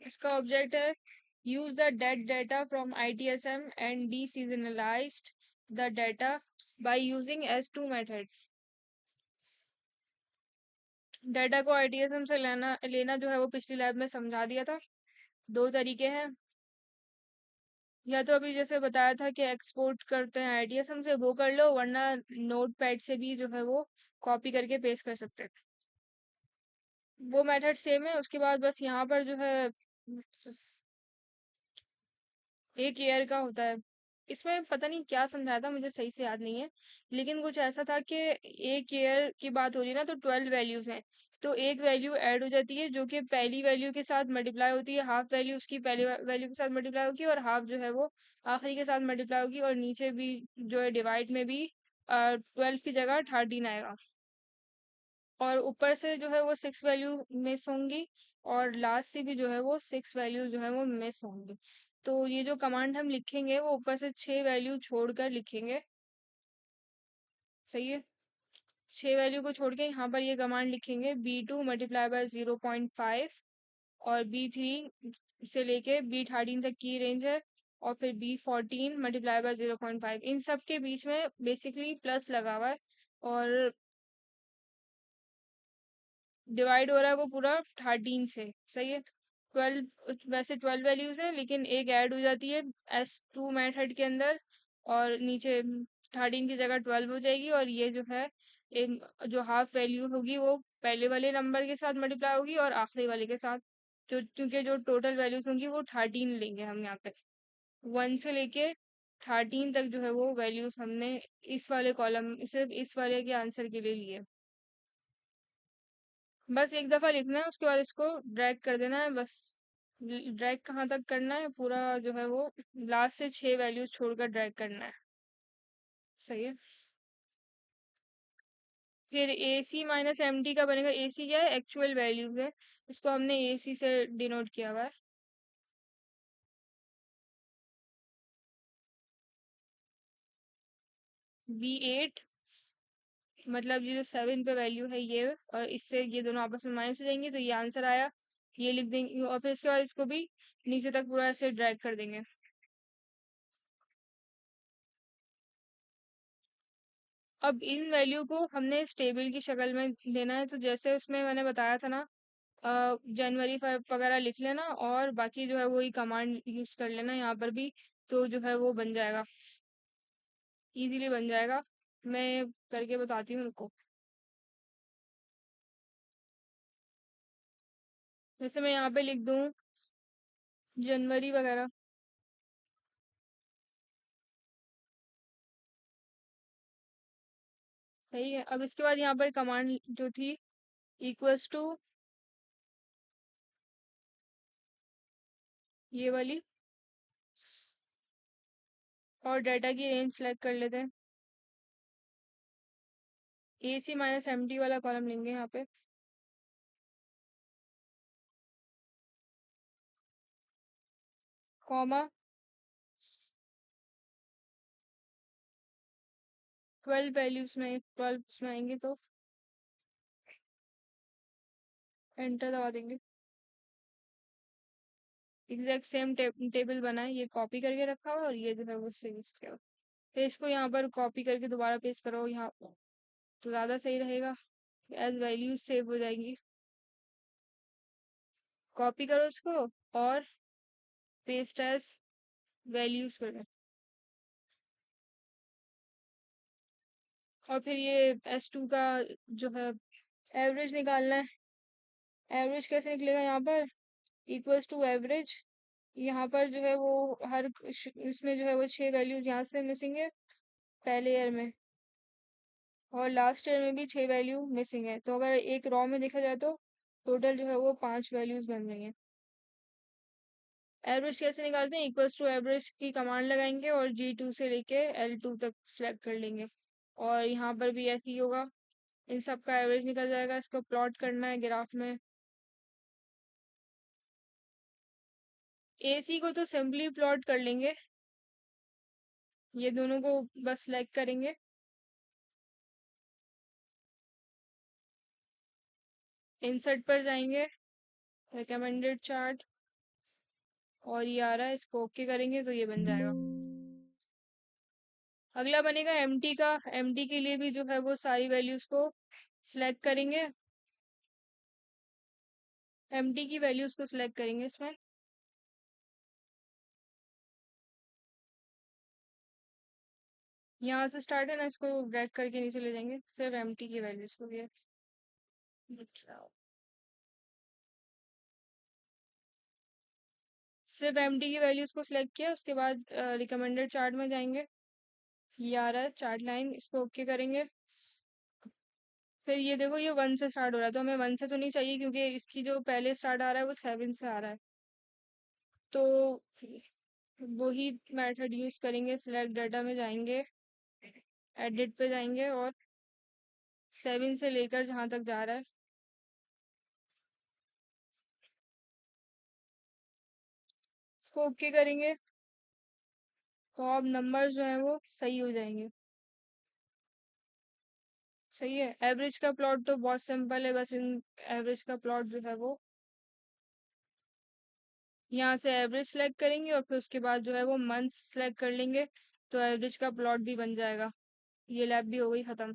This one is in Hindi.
इसका ऑब्जेक्ट है use the dead data from ITSM and deseasonalized the data by using S2 method। Data को ITSM से लेना लेना जो है वो पिछली लैब में समझा दिया था। दो तरीके हैं, या तो अभी जैसे बताया था कि एक्सपोर्ट करते हैं ITSM से, वो कर लो, वरना नोट पैड से भी जो है वो कॉपी करके पेस्ट कर सकते हैं। वो मेथड सेम है। उसके बाद बस यहाँ पर जो है एक ईयर का होता है। इसमें पता नहीं क्या समझाया था, मुझे सही से याद नहीं है, लेकिन कुछ ऐसा था कि एक ईयर की बात हो रही है ना, तो 12 वैल्यूज हैं, तो एक वैल्यू ऐड हो जाती है जो कि पहली वैल्यू के साथ मल्टीप्लाई होती है, हाफ वैल्यू उसकी पहली वैल्यू के साथ मल्टीप्लाई होगी और हाफ जो है वो आखिरी के साथ मल्टीप्लाई होगी, और नीचे भी जो है डिवाइड में भी 12 की जगह 13 आएगा, और ऊपर से जो है वो 6 वैल्यू मिस होंगी, और लास्ट से भी जो है वो 6 वैल्यू जो है वो मिस होंगी। तो ये जो कमांड हम लिखेंगे वो ऊपर से 6 वैल्यू छोड़कर लिखेंगे। सही है। 6 वैल्यू को छोड़ के यहाँ पर ये कमांड लिखेंगे B2 मल्टीप्लाई बाय 0.5, और B3 से लेके B13 तक की रेंज है, और फिर B14 मल्टीप्लाई बाय 0.5, इन सब के बीच में बेसिकली प्लस लगा हुआ है, और डिवाइड हो रहा है वो पूरा 13 से। सही है। 12, वैसे 12 वैल्यूज है, लेकिन एक ऐड हो जाती है S2 मेथड के अंदर, और नीचे 13 की जगह 12 हो जाएगी, और ये जो है जो हाफ वैल्यू होगी वो पहले वाले नंबर के साथ मल्टीप्लाई होगी और आखिरी वाले के साथ, जो क्योंकि जो टोटल वैल्यूज होंगी वो 13 लेंगे हम यहाँ पे। 1 से लेके 13 तक जो है वो वैल्यूज हमने इस वाले कॉलम, सिर्फ इस वाले के आंसर के लिए लिए। बस एक दफा लिखना है, उसके बाद इसको ड्रैग कर देना है बस। ड्रैग कहाँ तक करना है, पूरा जो है वो लास्ट से 6 वैल्यूज छोड़कर ड्रैग करना है। सही है। फिर AC-MT का बनेगा। AC क्या है, एक्चुअल वैल्यू है, इसको हमने AC से डिनोट किया हुआ है। B8 मतलब ये जो 7 पे वैल्यू है ये, और इससे ये दोनों आपस में माइनस हो जाएंगे, तो ये आंसर आया, ये लिख देंगे, और फिर इसके बाद इसको भी नीचे तक पूरा ऐसे ड्रैग कर देंगे। अब इन वैल्यू को हमने स्टेबल की शक्ल में लेना है, तो जैसे उसमें मैंने बताया था ना, जनवरी वगैरह लिख लेना, और बाकी जो है वही कमांड यूज कर लेना यहाँ पर भी, तो जो है वो बन जाएगा, इजीली बन जाएगा। मैं करके बताती हूँ उनको। जैसे मैं यहाँ पे लिख दूँ जनवरी वगैरह। सही है। अब इसके बाद यहाँ पर कमांड जो थी इक्वल्स टू ये वाली, और डाटा की रेंज सेलेक्ट कर लेते हैं। AC-MT वाला कॉलम लेंगे यहाँ पे, कॉमा 12 वैल्यूज में 12 में आएंगे, तो एंटर दबा देंगे। एग्जैक्ट सेम टेबल बना है, ये कॉपी करके रखा हुआ और ये जो है वो सेव किया हुआ। फिर इसको यहाँ पर कॉपी करके दोबारा पेस्ट करो यहाँ पर, तो ज़्यादा सही रहेगा, एज वैल्यूज सेव हो जाएंगी। कॉपी करो इसको और पेस्ट एज वैल्यूज करो, और फिर ये S2 का जो है एवरेज निकालना है। एवरेज कैसे निकलेगा, यहाँ पर इक्वल्स टू एवरेज, यहाँ पर जो है वो इसमें जो है वो 6 वैल्यूज यहाँ से मिसिंग है पहले ईयर में, और लास्ट ईयर में भी 6 वैल्यू मिसिंग है, तो अगर एक रॉ में देखा जाए तो टोटल जो है वो 5 वैल्यूज बन रही हैं। एवरेज कैसे निकालते हैं, इक्वल्स टू एवरेज की कमांड लगाएंगे और G2 से लेके L2 तक सिलेक्ट कर लेंगे, और यहाँ पर भी ऐसे ही होगा, इन सब का एवरेज निकल जाएगा। इसको प्लॉट करना है ग्राफ में। AC को तो सिंपली प्लॉट कर लेंगे, ये दोनों को बस सिलेक्ट करेंगे, इंसर्ट पर जाएंगे, रिकमेंडेड चार्ट, और ये आ रहा है, इसको ओके करेंगे तो ये बन जाएगा। अगला बनेगा एमटी का। एमटी के लिए भी जो है वो सारी वैल्यूज को सिलेक्ट करेंगे। एमटी की वैल्यूज को सिलेक्ट करेंगे इसमें। यहाँ से स्टार्ट है ना, इसको ड्रैग करके नीचे ले जाएंगे, सिर्फ एमटी की वैल्यूज को भी। सिर्फ एमटी की वैल्यूज को सिलेक्ट किया, उसके बाद रिकमेंडेड चार्ट में जाएंगे। ये आ रहा है चार्ट लाइन, इसको ओके करेंगे। फिर ये देखो, ये 1 से स्टार्ट हो रहा है, तो हमें 1 से तो नहीं चाहिए क्योंकि इसकी जो पहले स्टार्ट आ रहा है वो 7 से आ रहा है। तो वही मेथड यूज करेंगे, सिलेक्ट डाटा में जाएंगे, एडिट पे जाएंगे और 7 से लेकर जहाँ तक जा रहा है इसको ओके करेंगे। तो अब नंबर जो है वो सही हो जाएंगे। सही है। एवरेज का प्लॉट तो बहुत सिंपल है, बस इन एवरेज का प्लॉट जो है वो यहाँ से एवरेज सेलेक्ट करेंगे और फिर उसके बाद जो है वो मंथ सेलेक्ट कर लेंगे, तो एवरेज का प्लॉट भी बन जाएगा। ये लैब भी हो गई खत्म।